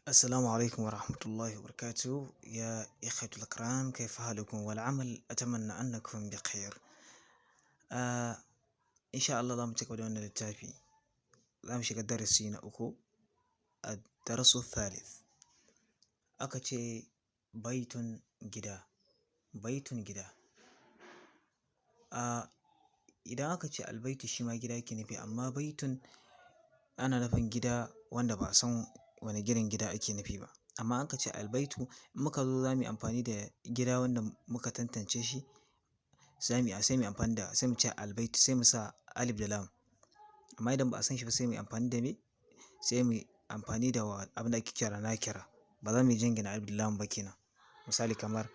السلام عليكم ورحمة الله وبركاته يا إخوة الكرام، كيف حالكم والعمل؟ أتمنى أنكم بخير. آه إن شاء الله لا متكبر من التافي لا مش درسينا أكو الدرس الثالث. أكتشي بيت جدا بيت جدا. إذا أكتشي البيت شما جدا كنبي، أما بيت أنا نفن جدا وأنا بأسون wani girin gida ake nufi ba. Amma an ka ce albaitu, in muka zo za mu yi amfani da gida wanda muka tantance shi, sai mu ce albaitu, sai mu sa alif da lam. Amma idan ba a san shi ba sai mu yi amfani da me? Sai mu yi amfani da abin da ake kira nakira. Ba za mu yi jingina alif da lam ba kenan. Misali kamar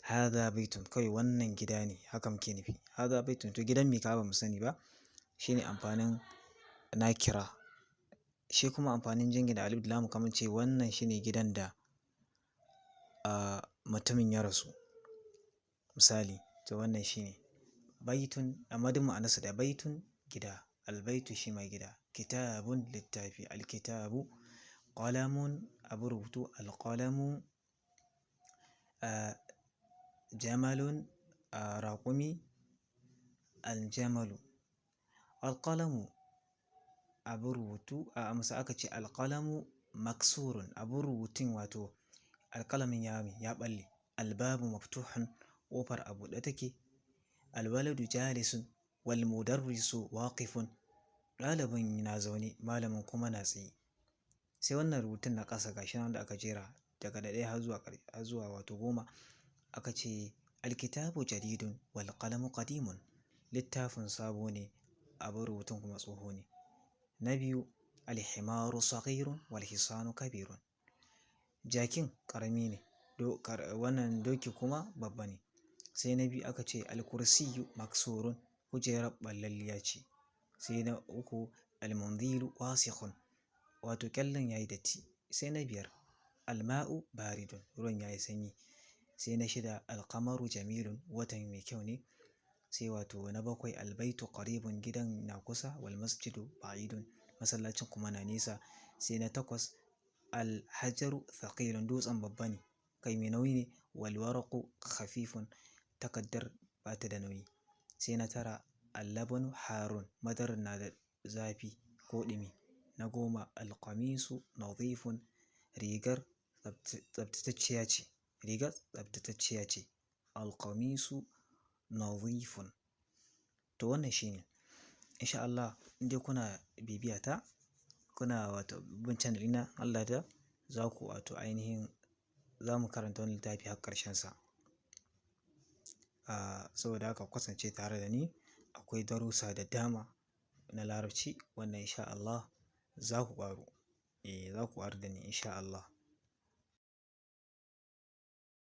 hadha baitun, kawai wannan gida ne, haka muke nufi. Hadha baitun, to gidan me ka ba mu sani ba, shine amfanin nakira. Shi kuma amfanin jingina alif da lam kamar ce wannan shine gidan da mutumin ya rasu. Misali, to wannan shine baitun, amma duk ma'anarsa da baitun gida. Albaitu shi ma gida. Kitabun littafi, alkitabu. Qalamun abu rubutu, alqalamu. Jamalun raƙumi, aljamalu. Alqalamu abin rubutu, a amsa aka ce alƙalamu maksurun, abin rubutun wato alƙalamin ya ɓalle. Albabu maftuhun, ƙofar a buɗe take. Alwaladu jalisun wal mudarrisu waqifun, ɗalibin na zaune malamin kuma na tsaye. Sai wannan rubutun na ƙasa gashi nan da aka jera daga ɗaya har zuwa wato 10. Aka ce alkitabu jadidun wal qalamu qadimun, littafin sabo ne abin rubutun kuma tsoho ne. Na biyu alhimaru saghirun wal hisanu kabirun, jakin ƙarami ne, wannan doki kuma babba ne. Sai na biyu aka ce alkursiyyu maksurun, kujerar ɓallalliya ce. Sai na uku almunzilu wasikhun, wato ƙyallen yayi datti. Sai na biyar alma'u baridun, ruwan yayi sanyi. Sai na shida alqamaru jamilun, watan mai kyau ne. Sai wato na bakwai albaitu qaribun, gidan na kusa. Wal masjidu ba'idun, masallacin kuma na nesa. Sai na takwas alhajaru thaqilun, dutsen babba ne, kai mai nauyi ne. Wal waraqu khafifun, takaddar bata da nauyi. Sai na tara allabanu harun, madarar na da zafi ko ɗumi. Na 10 alqamisu nadhifun, rigar tsaftatacciya ce. Alqamisu nadhifun. To wannan shine. Insha Allah in dai kuna bibiyata, kuna wato bin channel ɗina, Allah da za ku wato ainihin za mu karanta wannan littafi har ƙarshen sa. Saboda haka ku kasance tare da ni. Akwai darussa da dama na Larabci wanda insha Allah za ku ƙaru. Za ku ƙaru da ni insha Allah.